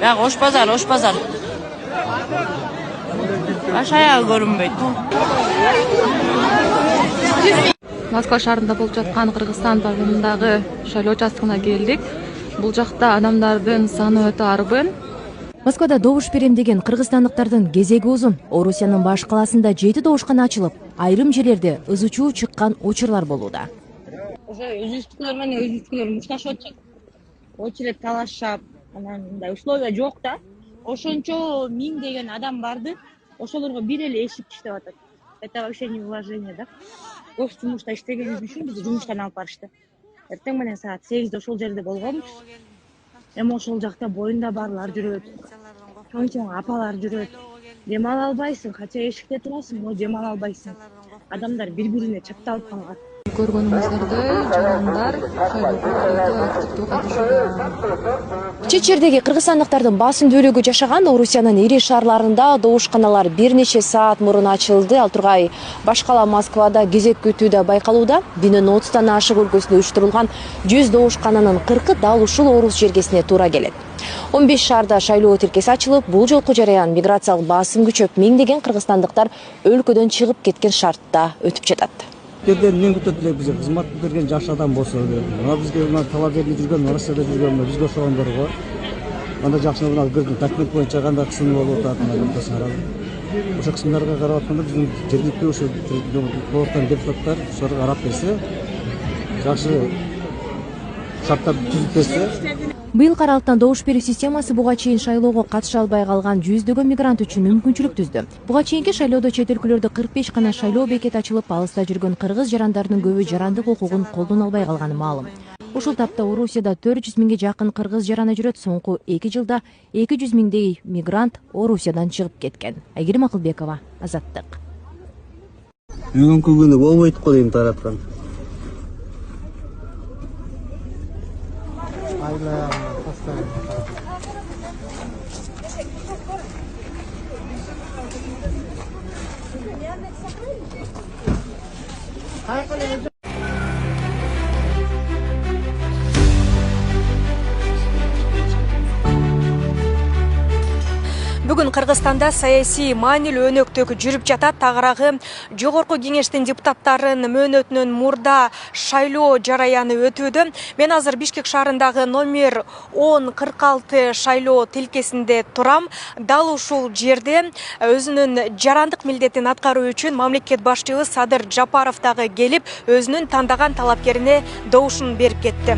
Бак ош базар. Ашая көрүнбөйт. Москва шаарында болуп жаткан Кыргызстан парламентындагы шайлоо участкына келдик. Бул жакта адамдардын саны өтө арбын. Москвада добуш берем деген кыргызстандыктардын кезеги узун. Орусиянын баш калаасында 7 добушкана ачылып, айрым жерлерде ызычуу чыккан учурлар болууда. Уже өзүбүздүкүлөр менен өзүбүздүкүлөр мушташып атышат. Очередь талашап, анан мындай условия жок да. Ошончо 1000 деген адам барды. Ошолорго бир эле эшик иштеп атат. Это вообще неуважение да. Гос жумушта иштегенибиз үчүн бизди жумуштан алып барышты. Эртең менен саат 8де ошол жерде болгонбуз. Эми ошол жакта боюнда барлар жүрөт. Чоң апалар жүрөт. Дем ала албайсың, кача эшикте турасың, но дем ала албайсың. Адамдар бири-бирине чапталып калган. Көргөнүңүздөрдөй жарандар шайлоого активдүү катышууда. Чет жердеги кыргызстандыктардын басымдүүлүгү жашаган Орусиянын ири шаарларында добушканалар бир нече саат мурун ачылды. Ал тургай баш кала Москвада кезек күтүүдө байкалууда. Бинин 30тан ашык өлкөсүндө уюштурулган 100 добушкананын 40 дал ушул Орус жергесине туура келет. 15 шаарда шайлоо тилкеси ачылып, бул жолку жараян миграциялык басым күчөп, миңдеген кыргызстандыктар өлкөдөн чыгып кеткен шартта өтүп жатат. Жерден мен күтөт элек бизге кызмат берген жаш адам болсо, мына бизге мына Талаберде жүргөн, Россияда жүргөн, бизге ошондорго анда жакшы мына кыргыз документ боюнча кандай кысым болуп атат, ошо кысымдарга карап атканда биздин жергиликтүү ошо блоктон депутаттар ошолорго карап берсе, жакшы шарттар түзүп берсе. Быйыл каралыктан добуш берүү системасы буга чейин шайлоого катыша албай калган 100дөгөн мигрант үчүн мүмкүнчүлүк түздү. Буга чейинки шайлоодо чет өлкөлөрдө 45 гана шайлоо бекети ачылып, алыста жүргөн кыргыз жарандардын көбү жарандык укугун колдоно албай калганы маалым. Ушул тапта Орусияда 400 миңге жакын кыргыз жараны жүрөт. Соңку 2 жылда 200 миңдей мигрант Орусиядан чыгып кеткен. Айгерим Акылбекова, Азаттык. Бүгүнкү күнү болбойт го дейм тараптан. Бүгүн Кыргызстанда саясий маанилүү өнөктөк жүрүп жатат. Тагыраагы жогорку кеңештин депутаттарын мөөнөтүнөн мурда шайлоо жараяны өтүүдө. Мен азыр Бишкек шаарындагы номер 1046 шайлоо тилкесинде турам. Дал ушул жерде өзүнүн жарандык милдетин аткаруу үчүн мамлекет башчысы Садыр Жапаров дагы келип, өзүнүн тандаган талапкерине добушун берип кетти.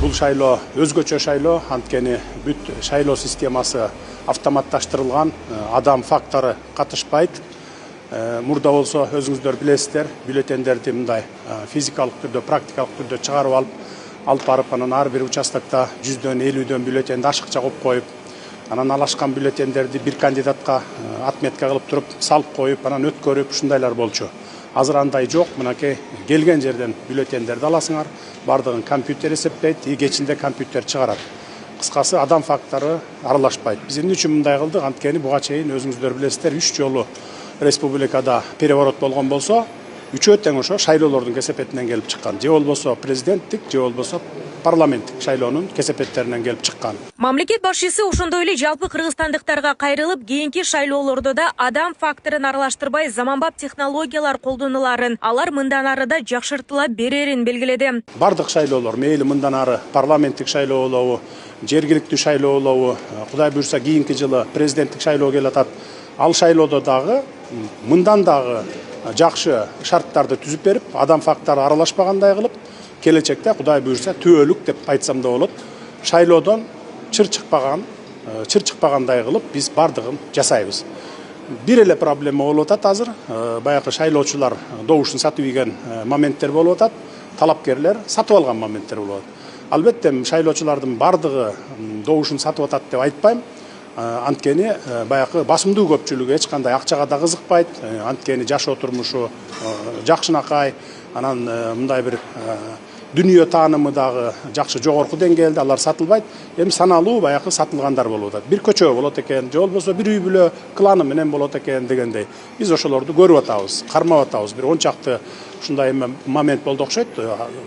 Бул шайлоо өзгөчө шайлоо, анткени бүт шайлоо системасы автоматташтырылган, адам фактору катышпайт. Мурда болсо өзүңүздөр билесиздер, бюллетендерди мындай физикалык түрдө, практикалык түрдө чыгарып алып барып, анан ар бир участоктор 100дөн 50дөн бюллетенди ашыкча коюп коюп, анан алышкан бюллетендерди бир кандидатка отметка кылып туруп салып коюп, анан өткөрүп, ушундайлар болчу. Азыр андай жок, мынакей келген жерден бюллетендерди аласыңар, бардыгын компьютер эсептейт, и кечинде компьютер чыгарат. Кыскасы адам фактору аралашпайт. Биз эмне үчүн мындай кылдык? Анткени буга чейин өзүңүздөр билесиздер, 3 жолу республикада переворот болгон болсо, үчөө тең ошо шайлоолордун кесепетинен келип чыккан. Же болбосо президенттик, же болбосо парламенттик шайлоонун кесепеттеринен келип чыккан. Мамлекет башчысы ошондой эле жалпы кыргызстандыктарга кайрылып, кийинки шайлоолордо да адам факторун аралаштырбай заманбап технологиялар колдонуларын, алар мындан ары да жакшыртыла берерин белгиледи. Бардык шайлоолор, мейли мындан ары парламенттик шайлоо болобу, жергиликтүү шайлоо болобу, Кудай буйрса кийинки жылы президенттик шайлоо келатат. Ал шайлоодо дагы мындан дагы жакшы шарттарды түзүп берип, адам фактору аралашпагандай кылып, келечекте Кудай буйрса түбөлүк деп айтсам да болот, шайлоодон чыр чыкпагандай кылып биз бардыгын жасайбыз. Бир эле проблема болуп атат азыр. Баягы шайлоочулар добушун сатып ийген моменттер болуп атат, талапкерлер сатып алган моменттер болуп атат. Албетте шайлоочулардын бардыгы добушун сатып атат деп айтпайм. Анткени баягы басымдуу көпчүлүгү эч кандай акчага да кызыкпайт. Анткени жашоо турмушу жакшынакай, анан мындай бир дүнүйө таанымы дагы жакшы жогорку деңгээлде, алар сатылбайт. Эми саналуу баягы сатылгандар болуп атат. Бир көчө болот экен, же болбосо бир үй бүлө кланы менен болот экен дегендей. Биз ошолорду көрүп атабыз, кармап атабыз. Бир 10 чакты ушундай момент болду окшойт.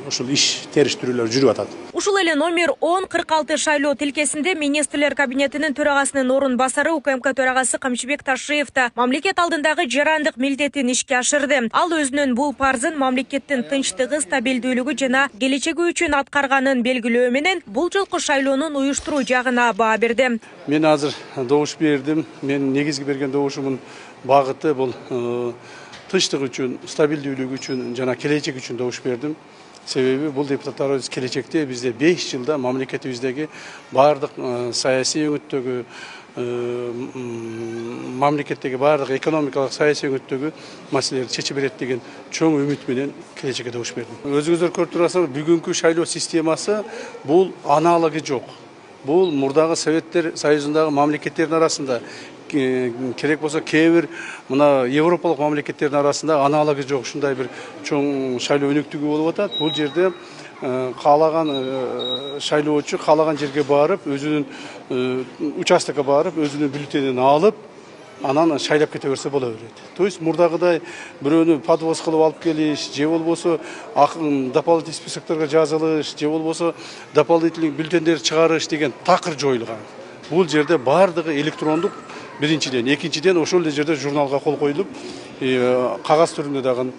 Ушул иш териштирүүлөр жүрүп атат. Ушул эле номер 1046 шайлоо тилкесинде министрлер кабинетинин төрагасынын орун басары УКМК төрагасы Камчыбек Ташиев да мамлекет алдындагы жарандык милдетин ишке ашырды. Ал өзүнүн бул парзын мамлекеттин тынчтыгы, стабилдүүлүгү жана келечеги үчүн аткарганын белгилөө менен бул жолку шайлоонун уюштуруу жагына баа берди. Мен азыр добуш бердим. Мен негизги берген добушумун багыты бул тынчтык үчүн, стабилдүүлүк үчүн жана келечек үчүн добуш бердим. Себеби бул депутаттарыбыз келечекте бизде 5 жылда мамлекетибиздеги бардык саясий өңүттөгү, мамлекеттеги бардык экономикалык саясий өңүттөгү маселелерди чечип берет деген чоң үмүт менен келечекке добуш бердим. Өзүңүздөр көрүп турасыздар, бүгүнкү шайлоо системасы бул аналоги жок. Бул мурдагы Советтер Союзундагы мамлекеттердин арасында керек болсо кээ бир мына Европалык мамлекеттердин арасында аналоги жок ушундай бир чоң шайлоо өнөктүгү болуп атат. Бул жерде каалаган шайлоочу каалаган жерге барып, өзүнүн участокко барып, өзүнүн бюллетенин алып, анан шайлап кете берсе боло берет. То есть мурдагыдай бирөөнү подвоз кылып алып келиш, же болбосо дополнительный списокторго жазылыш, же болбосо дополнительный бюллетендерди чыгарыш деген такыр жоюлган. Бул жерде бардыгы электрондук. Биринчиден, экинчиден ошол эле жерде журналга кол коюлуп, кагаз түрүндө дагы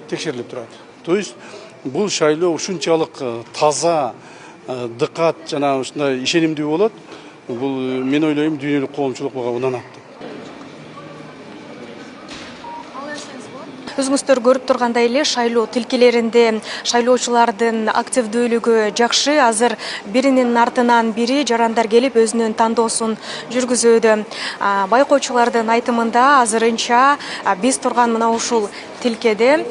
текшерилип турат. То есть бул шайлоо ушунчалык таза, дыкат жана ушундай ишенимдүү болот. Бул мен ойлойм дүйнөлүк коомчулук буга унанат. Өзүңүздөр көрүп тургандай эле шайлоо тилкелеринде шайлоочулардын активдүүлүгү жакшы. Азыр биринин артынан бири жарандар келип өзүнүн тандоосун жүргүзүүдө. Байкоочулардын айтымында азырынча биз турган мына ушул тилкеде,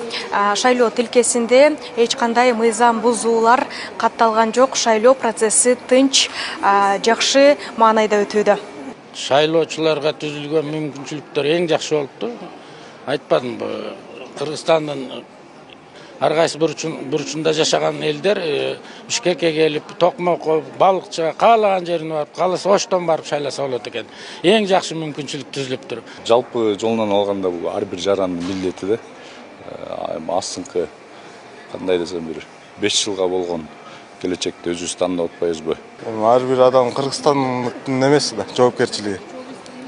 шайлоо тилкесинде эч кандай мыйзам бузуулар катталган жок. Шайлоо процесси тынч, жакшы маанайда өтүүдө. Шайлоочуларга түзүлгөн мүмкүнчүлүктөр эң жакшы болупту. Айтпадымбы, Кыргызстандын ар кайсы бурчунда жашаган элдер Бишкекке келип, токмокко, балыкчыга каалаган жерине барып, кааласа Оштон барып шайласа болот экен. Эң жакшы мүмкүнчүлүк түзүлүптүр. Жалпы жолунан алганда бул ар бир жарандын милдети да. Астыңкы кандай десем бир 5 жылга болгон келечекте өзүбүз тандап атпайбызбы? Ар бир адам Кыргызстандын эмеси да, жоопкерчилиги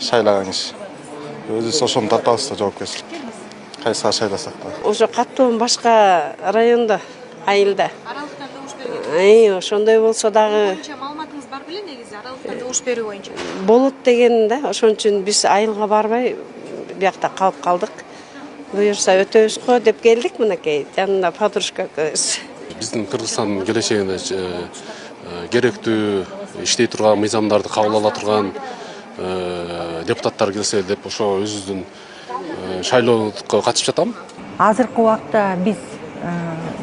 шайлаган иш. Өзүбүз ошону тартабыз да, жоопкерчилик. Кайсыга шайласак да. Ошо каттуу башка райондо, айылда. Аралыктан добуш берген. Ошондой болсо дагы. Маалыматыңыз бар беле негизи аралыктан добуш берүү боюнча? Болот деген да, ошон үчүн биз айылга барбай биякта калып калдык. Буюрса өтөбүз го деп келдик мынакей, жанында подружка экөөбүз. Биздин Кыргызстандын келечегинде керектүү иштей турган мыйзамдарды кабыл ала турган депутаттар келсе деп ошо өзүбүздүн шайлоодукка катышып жатам. Азыркы убакта биз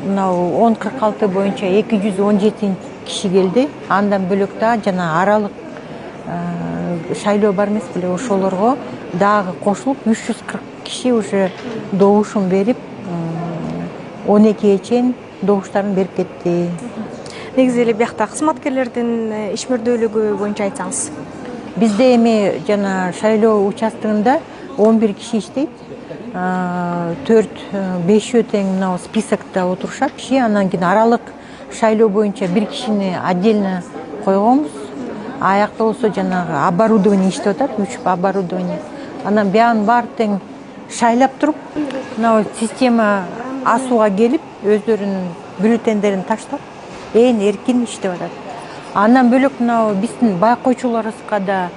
мынау 1046 боюнча 217 киши келди. Андан бөлөк да жана аралык шайлоо бар эмес беле, ошолорго дагы кошулуп 340 киши уже добушун берип 12 чейин добуштарын берип кетти. Негизи эле биякта кызматкерлердин ишмердүүлүгү боюнча айтсаңыз. Бизде эми жана шайлоо участогунда 11 киши иштейт. 4-5 тең мына списокто отурушат киши, анан кийин аралык шайлоо боюнча бир кишини отдельно койгонбуз. Аякта болсо жанагы оборудование иштеп атат, 3 оборудование. Анан биянын баары тең шайлап туруп, мына система асууга келип, өздөрүнүн бюллетендерин таштап, эркин иштеп атат. Андан бөлөк мына биздин байкоочуларыбызга да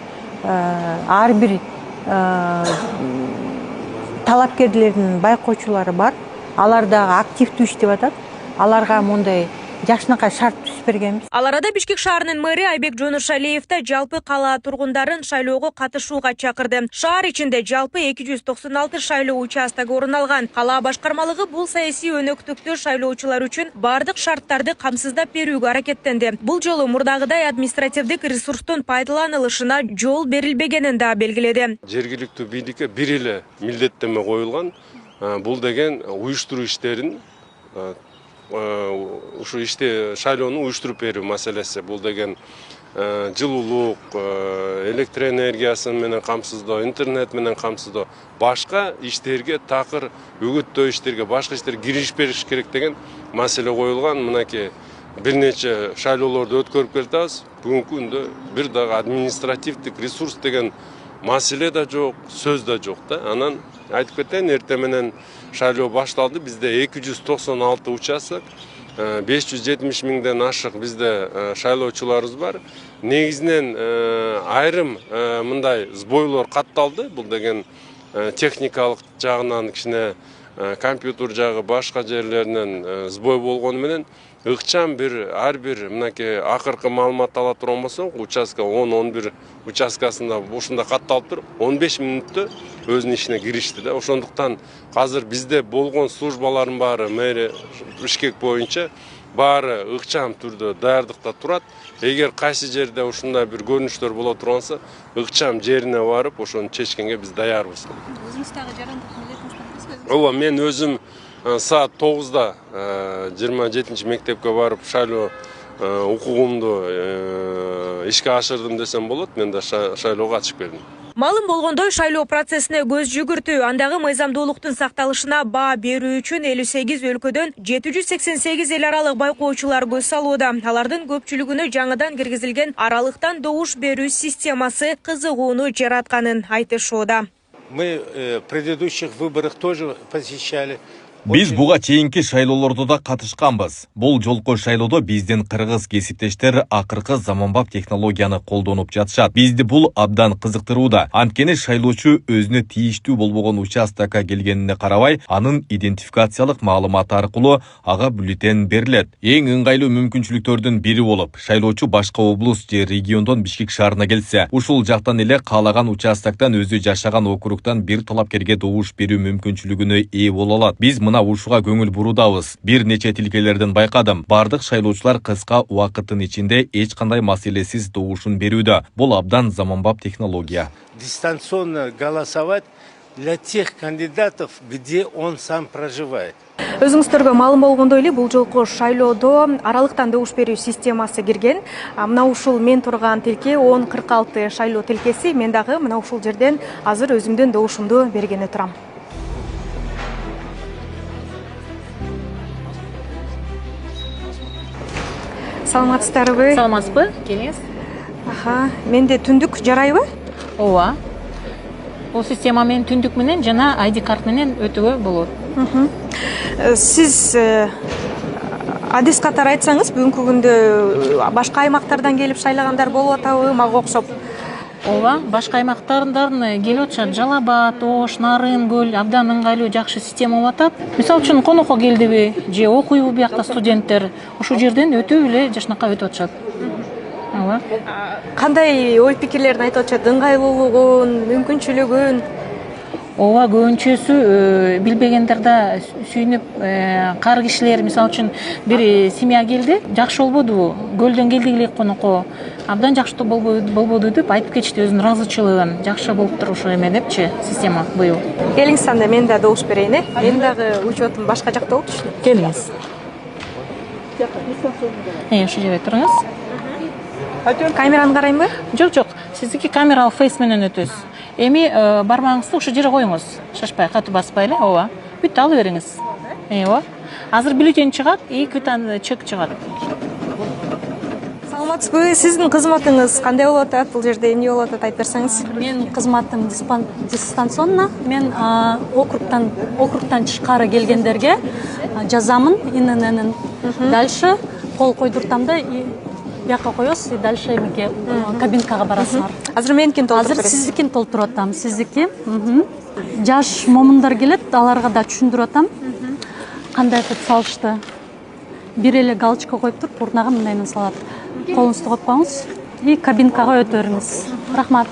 ар бир талапкерлердин байкоочулары бар. Алар дагы активдүү иштеп атат. Аларга мондай жакшынакай шарт түзүп бергенбиз. Ал арада Бишкек шаарынын мэри Айбек Жонушалиев да жалпы кала тургундарын шайлоого катышууга чакырды. Шаар ичинде жалпы 296 шайлоо участогу орун алган. Кала башкармалыгы бул саясий өнөктүктө шайлоочулар үчүн бардык шарттарды камсыздап берүүгө аракеттенди. Бул жолу мурдагыдай административдик ресурстун пайдаланылышына жол берилбегенин да белгиледи. Жергиликтүү бийликке бир эле милдеттеме коюлган. Бул деген уюштуруу иштерин ушу иште шайлоону уюштуруп берүү маселеси. Бул деген жылуулук, электр энергиясы менен камсыздоо, интернет менен камсыздоо, башка иштерге, такыр үгүттөө иштерге, башка иштер киришпеш керек деген маселе коюлган. Мынакей бир нече шайлоолорду өткөрүп келатабыз. Бүгүнкү күндө бир дагы административдик ресурс деген маселе да жок, сөз да жок да. Анан айтып кетейин, эртең менен шайлоо башталды. Бизде 296 участок, 570 миңден ашык бизде шайлоочуларыбыз бар. Негизинен айрым мындай сбойлор катталды. Бул деген техникалык жагынан кичине компьютер жагы башка жерлеринен сбой болгону менен ыкчам ар бир мынакей акыркы маалымат ала турган болсоң, участка 10-11 участкасында ушунда катталып туруп, 15 мүнөттө өзүнүн ишине киришти да. Ошондуктан азыр бизде болгон службалардын баары мэрия Бишкек боюнча баары ыкчам түрдө даярдыкта турат. Эгер кайсы жерде ушундай бир көрүнүштөр боло турганса, ыкчам жерине барып, ошону чечкенге биз даярбыз. Өзүңүз дагы жарандык билетиңиз. Ооба, мен өзүм саат 9-да 27-чи мектепке барып шайлоо укугумду ишке ашырдым десем болот. Мен да шайлоого катышып келдим. Малым болгондой шайлоо процессине көз жүгүртүү, андагы мыйзамдуулуктун сакталышына баа берүү үчүн 58 өлкөдөн 788 эл аралык байкоочулар көз салууда. Алардын көпчүлүгүнө жаңыдан киргизилген аралыктан добуш берүү системасы кызыгууну жаратканын айтышууда. Мы в предыдущих выборах тоже посещали. Биз буга чейинки шайлоолордо да катышканбыз. Бул жолку шайлоодо биздин кыргыз кесиптештер акыркы заманбап технологияны колдонуп жатышат. Бизди бул абдан кызыктырууда. Анткени шайлоочу өзүнө тийиштүү болбогон участокко келгенине карабай, анын идентификациялык маалыматы аркылуу ага бюллетень берилет. Эң ыңгайлуу мүмкүнчүлүктөрдүн бири болуп, шайлоочу башка облус же региондон Бишкек шаарына келсе, ушул жактан эле каалаган участоктон өзү жашаган округтан бир талапкерге добуш берүү мүмкүнчүлүгүнө ээ боло алат. Биз мына ушуга көңүл буруудабыз. Бир нече тилкелерден байкадым. Бардык шайлоочулар кыска убакыттын ичинде эч кандай маселесиз добушун берүүдө. Бул абдан заманбап технология. Дистанционно голосовать для тех кандидатов, где он сам проживает. Өзүңүздөргө маалым болгондой эле, бул жолку шайлоодо аралыктан добуш берүү системасы кирген. Мына ушул мен турган тилке 1046 шайлоо тилкеси. Мен дагы мына ушул жерден азыр өзүмдүн добушумду бергени турам. Саламатсыздарбы? Саламатсызбы? Келиңиз. Менде түндүк жарайбы? Ооба. Бул система менен түндүк менен жана ID карт менен өтүүгө болот. Сиз адис катары айтсаңыз, бүгүнкү күндө башка аймактардан келип шайлагандар болуп атабы, мага окшоп? Ооба, башка аймактардан келип атышат. Жалал Абад, Ош, Нарын көл абдан ыңгайлуу, жакшы система болуп атат. Мисалы үчүн конокко келдиби же окуйбу биякта студенттер, ошол жерден өтүп эле жашнакка өтүп атышат. Ооба. Кандай ой пикирлерин айтып атышат? Ыңгайлуулугун, мүмкүнчүлүгүн? Ооба, көбүнчөсү билбегендер да сүйүнүп, кар кишилер мисалы үчүн бир семья келди, жакшы болбодубу? Көлдөн келдик эле конокко. Абдан жакшы болбоду деп айтып кетишти өзүнүн ыраазычылыгын. Жакшы болуптур ошо эме депчи, система быйыл. Келиңиз анда мен да добуш берейин, э? Мен дагы учетум башка жакта болчу. Келиңиз. Ошо жерде туруңуз. Камераны карайынбы? Жок. Сиздики камералык фейс менен өтөсүз. Эми бармагыңызды ошо жерге коюңуз. Шашпай, катуу баспай эле, ооба. Бүт алып бериңиз. Ооба. Азыр бюллетень чыгат, и чек чыгат. Саламатсызбы? Сиздин кызматыңыз кандай болуп атат? Бул жерде эмне болуп атат, айтып берсеңиз. Мен кызматым дистанционно. Мен округтан тышкары келгендерге жазамын ИНН-н. Дальше кол койдуртам да бияка коесуз, и дальше эмеге кабинкага барасыңар. Азыр меникин толтуруп бересиз. Азыр сиздикин толтуруп атам. Сиздики. Жаш момундар келет, аларга да түшүндүрүп атам. Кандай кылып салышты. Бир эле галочка коюп туруп, урнага мындайынан салат. Колуңузду коюп коюңуз и кабинкага өтө бериңиз. Рахмат.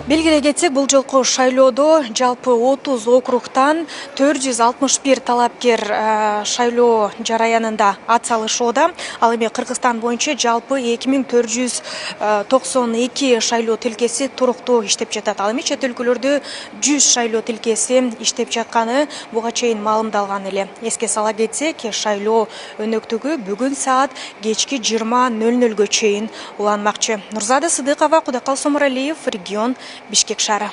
Белгилей кетсек, бул жолку шайлоодо жалпы 30 округтан 461 талапкер шайлоо жараянында ат салышууда. Ал эми Кыргызстан боюнча жалпы 2492 шайлоо тилкеси туруктуу иштеп жатат. Ал эми чет өлкөлөрдө 100 шайлоо тилкеси иштеп жатканы буга чейин маалымдалган эле. Эске сала кетсек, шайлоо өнөктүгү бүгүн саат кечки 20:00 чейин уланмакчы. Нурзада Сыдыкова, Кудакал Соморалиев, регион Бишкек шаары.